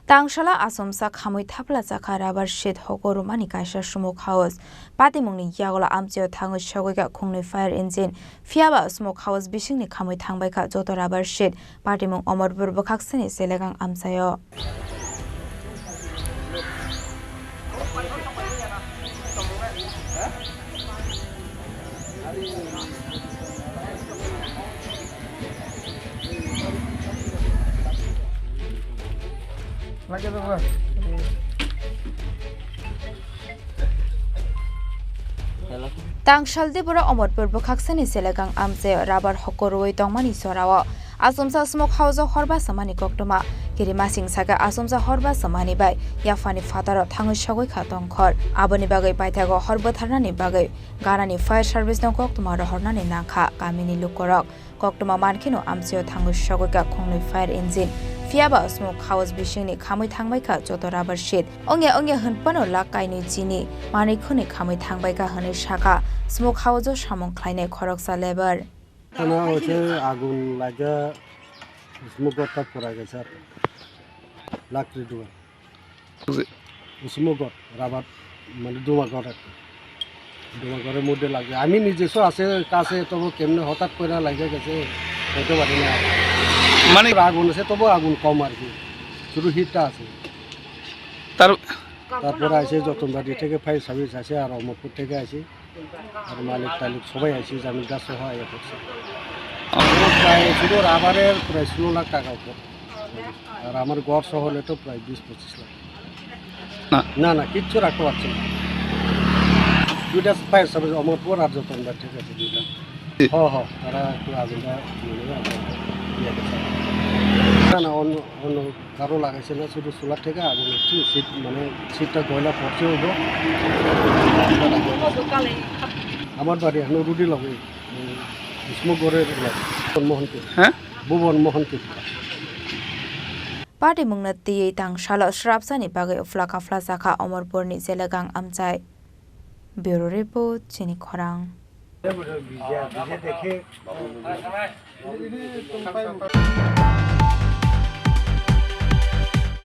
Tangsalo Achumsa Khamwi Thapla Chakha rabar sheet hokorumani kaisa smoke house patimungni yagola Amchaio thangoi shogoika khungni fire engine fiaba smoke house bisingni Khamwi thangbaika joto rabar sheet patimung Amarpur Bwkhaksteni Chellagang Amchaio Tangsalo Tripura Amarpur Bwkhaksteni Chellagang Amchaio rabar hokoroi tongmani sorao Achumsa smoke house horba samani koktoma kirima singsaga Achumsa horba samani bai yafani fataro thangoi shogoi kha tongkhor aboni bagai paithago horba tharnani bagai garani fire service no koktoma rohornani nakha kamini lukorok koktoma mankhino Amchaio thangoi shogoi ka khungni fire engine fiaba smoke house bisingni Khamwi thangbaika joto rabar sheet onge hunpano lakaini Chini manikhuni Khamwi thangbaika hone Chakha smoke house samung khlaine khoroksa lebar Karena hoce agun laga smoke got pura gesa lakri dua smoke got rabat মানে dua gore mode লাগে আমি নিজেসো আছে কাছে তবু কেমনে হঠাৎ কইরা লাগে গেছে হতে পারি না মানে আগুন আছে তবু আগুন কম আর কি শুধু হিটটা আছে তারপর আসে যতনবাড়ি থেকে ফায়ার সার্ভিস আসে আর অমরপুর থেকে আসে আর মালিক টালিক সবাই আসে জামিনদার সহ আয়া করছে প্রায় শুধু রাবারের প্রায় 16 লাখ টাকা উপর আর আমার ঘর সহ হলে তো প্রায় 20-25 লাখ না কিচ্ছু রাখতে পারছি না দুইটা ফায়ার সার্ভিস অমরপুর আর যতনবাড়ি ঠিক আছে দুইটা তারা একটু আগুনটা না অন্য কারো লাগাইছে না শুধু সোলার থেকে আগুন হচ্ছে সিট মানে সিটটা গয়লা পড়ছে হবো আমার বাড়ি এখন রুডি লাগে স্মোকরের মোহনকে ভুবন মোহনকে patimungna tiyei Tangsalo shrapsani bagai Bwkhaksteni Chakha Amarpurni Chellagang Amchaio Bureau Report Chini Khorang দেখে